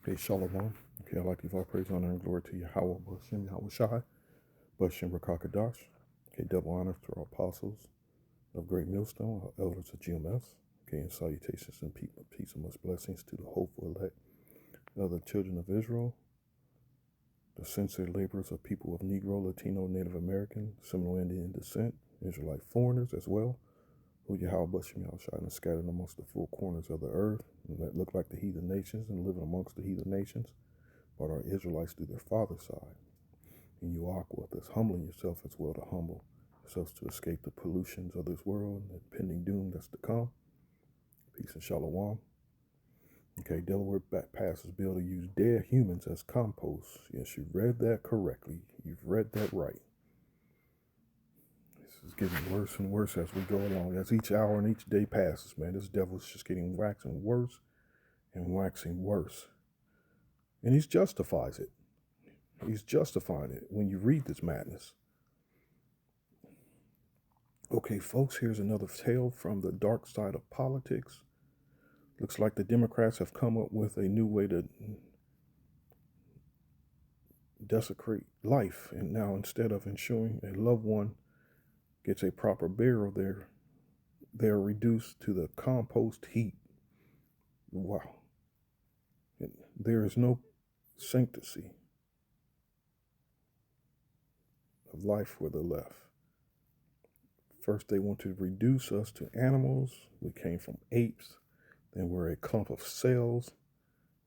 Okay, Shalom. Okay, I'd like to give all praise, honor, and glory to Yahweh, Bashem, Yahweh Shai, Bashem, Rakakadash. Okay, double honors to our apostles of Great Millstone, our elders of GMS. Okay, and salutations and peace and much blessings to the hopeful elect of the children of Israel, the sincere laborers of people of Negro, Latino, Native American, Seminole Indian descent, Israelite foreigners as well, who Yahweh, Bashem, Yahweh Shai, and scattered amongst the four corners of the earth, and that look like the heathen nations and living amongst the heathen nations, but are Israelites through their father's side. And you walk with us, humbling yourself as well to humble yourselves to escape the pollutions of this world and the pending doom that's to come. Peace and shalom. Okay, Delaware passes bill to use dead humans as compost. Yes, you read that correctly. You've read that right. This is getting worse and worse as we go along. As each hour and each day passes, man, this devil's just getting waxing worse and waxing worse. And he justifies it. He's justifying it when you read this madness. Okay, folks, here's another tale from the dark side of politics. Looks like the Democrats have come up with a new way to desecrate life. And now, instead of ensuring a loved one gets a proper burial, they're reduced to the compost heap. Wow. And there is no sanctity of life where they're left. First, they want to reduce us to animals. We came from apes. Then we're a clump of cells.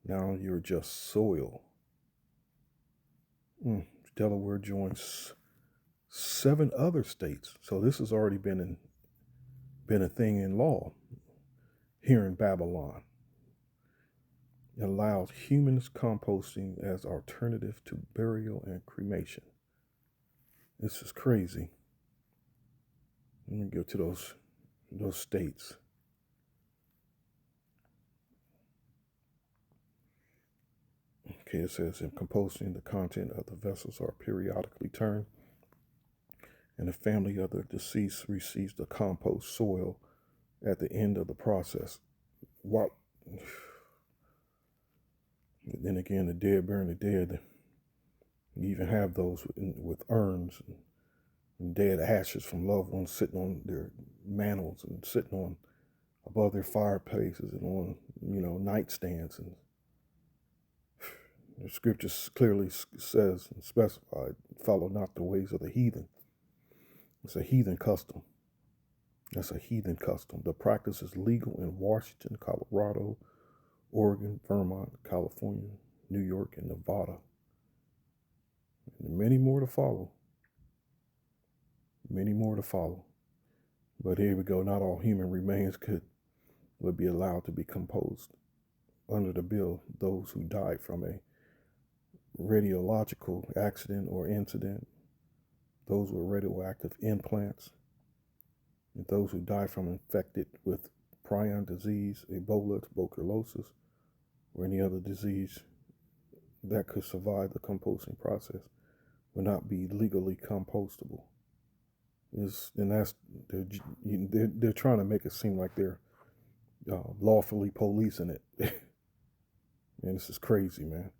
Now you're just soil. Delaware joins 7 other states. So this has already been a thing in law here in Babylon. It allows humans composting as alternative to burial and cremation. This is crazy. Let me go to those states. Okay, it says in composting, the content of the vessels are periodically turned, and the family of the deceased receives the compost soil at the end of the process. What? Then again, the dead burying the dead. You even have those with urns and dead ashes from loved ones sitting on their mantles and sitting on above their fireplaces and on nightstands. And the scripture clearly says and specified, follow not the ways of the heathen. It's a heathen custom. That's a heathen custom. The practice is legal in Washington, Colorado, Oregon, Vermont, California, New York, and Nevada. And many more to follow. Many more to follow. But here we go. Not all human remains would be allowed to be composed. Under the bill, those who died from a radiological accident or incident, those with radioactive implants, and those who die from infected with prion disease, Ebola, tuberculosis, or any other disease that could survive the composting process will not be legally compostable. They're trying to make it seem like they're lawfully policing it. Man, this is crazy, man.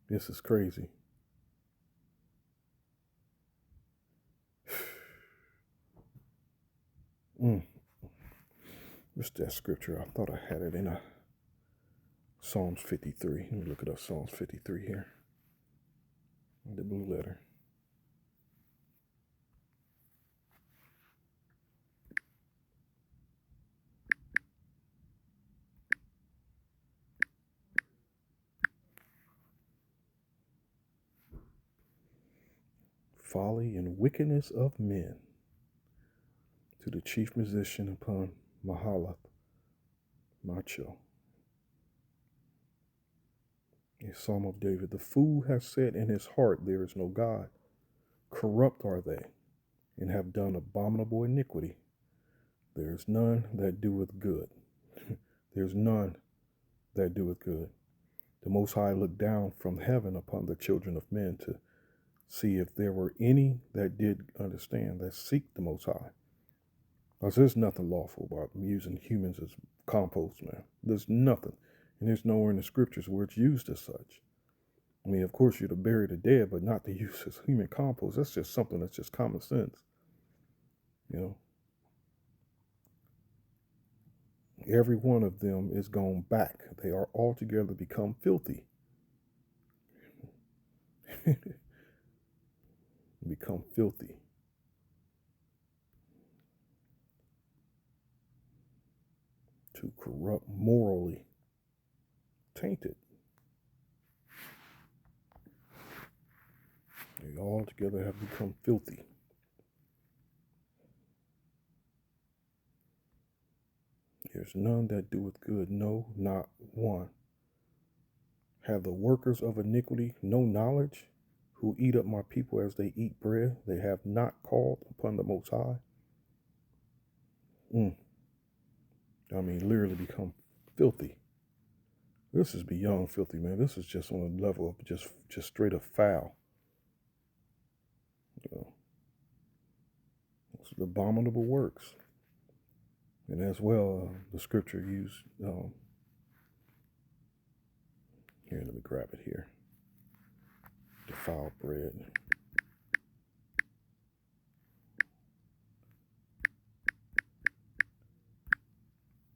This is crazy. What's that scripture? I thought I had it in Psalms 53. Let me look it up. Psalms 53 here. The blue letter. Folly and wickedness of men. To the chief musician upon Mahalath, Macho. A psalm of David. The fool has said in his heart, there is no God. Corrupt are they, and have done abominable iniquity. There is none that doeth good. There's none that doeth good. The Most High looked down from heaven upon the children of men to see if there were any that did understand, that seek the Most High. Because there's nothing lawful about using humans as compost, man. There's nothing. And there's nowhere in the scriptures where it's used as such. I mean, of course, you're to bury the dead, but not to use as human compost. That's just something that's just common sense. You know, every one of them is gone back. They are altogether become filthy. Become filthy. To corrupt morally. Tainted. They all together have become filthy. There's none that doeth good, no, not one. Have the workers of iniquity no knowledge, who eat up my people as they eat bread? They have not called upon the Most High. I mean, literally become filthy. This is beyond filthy, man. This is just on a level of just straight up foul. You know, it's abominable works. And as well, the scripture used, here, let me grab it here. Defiled bread.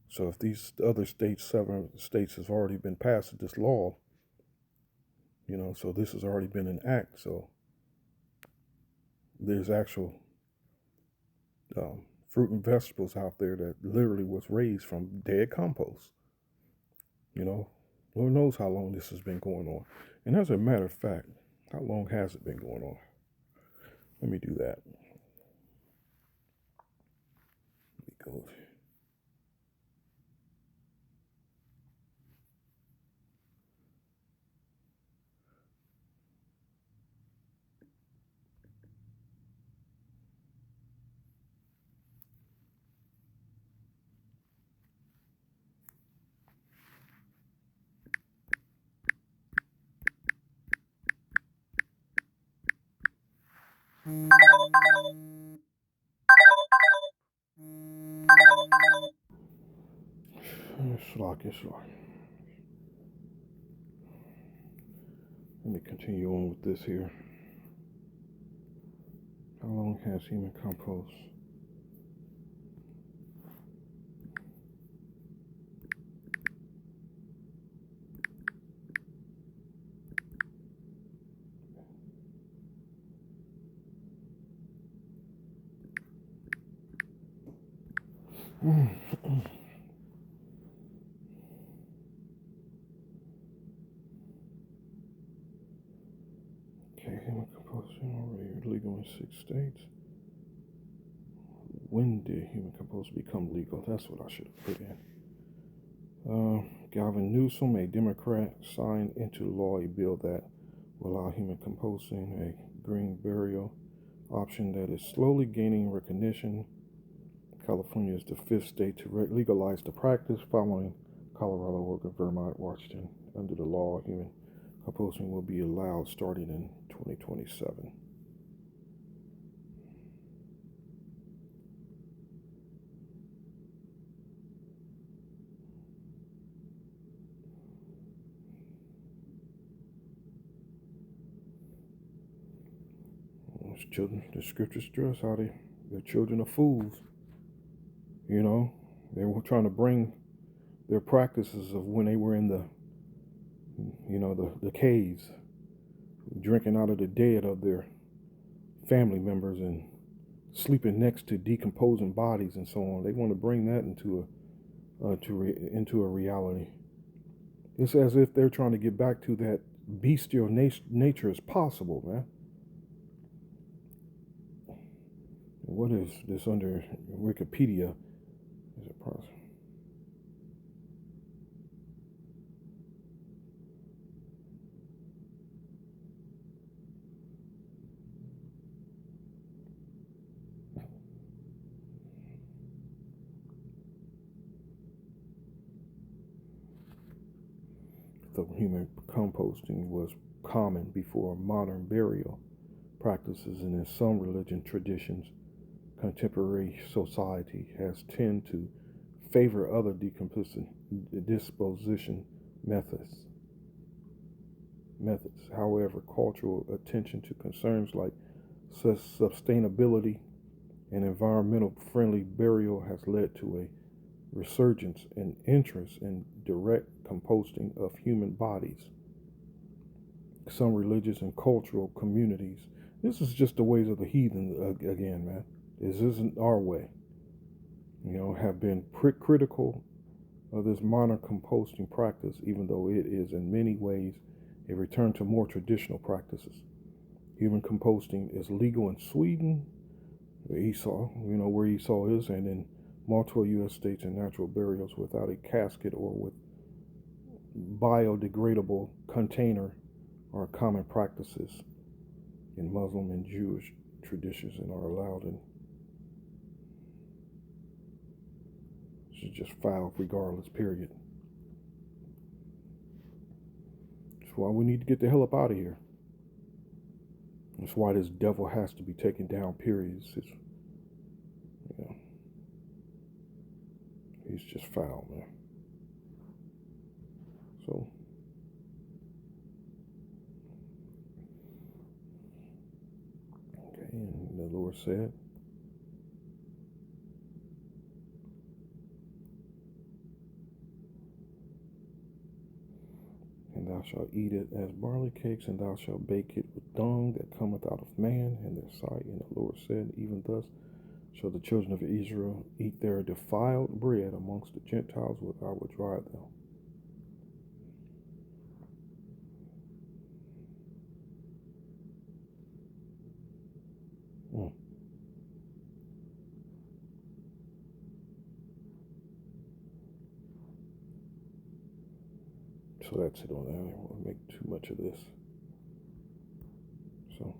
So if these other states, 7 states, has already been passed with this law, you know, so this has already been an act. So there's actual fruit and vegetables out there that literally was raised from dead compost. You know, Lord knows how long this has been going on. And as a matter of fact, how long has it been going on? Let me do that. Let me go. Let me continue on with this here. How long has human compost? Okay, human composting already legal in 6 states. When did human compost become legal? That's what I should have put in. Gavin Newsom, a Democrat, signed into law a bill that will allow human composting, a green burial option that is slowly gaining recognition. California is the 5th state to legalize the practice, following Colorado, Oregon, Vermont, Washington. Under the law, human composting will be allowed starting in 2027. Children, the scriptures stress how they're children of fools. You know, they were trying to bring their practices of when they were in the, you know, the caves, drinking out of the dead of their family members and sleeping next to decomposing bodies and so on. They want to bring that into a reality. It's as if they're trying to get back to that bestial nature as possible, man. What is this under Wikipedia? Is it possible? The human composting was common before modern burial practices, and in some religion traditions, contemporary society has tended to favor other disposition methods. However, cultural attention to concerns like sustainability and environmental friendly burial has led to a resurgence in interest in direct composting of human bodies. Some religious and cultural communities, this is just the ways of the heathen again, man. This isn't our way. Have been critical of this modern composting practice, even though it is in many ways a return to more traditional practices. Human composting is legal in Sweden, Esau, where Esau is, and in multiple U.S. states, and natural burials without a casket or with biodegradable container are common practices in Muslim and Jewish traditions and are allowed, and this is just foul regardless, period. That's why we need to get the hell up out of here. That's why this devil has to be taken down, period. He's just foul, man. So, okay, and the Lord said, and thou shalt eat it as barley cakes, and thou shalt bake it with dung that cometh out of man in their sight. And the Lord said, even thus shall the children of Israel eat their defiled bread amongst the Gentiles, which I will drive them. So that's it on that. I don't want to make too much of this. So,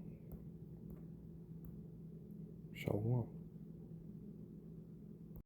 shalom.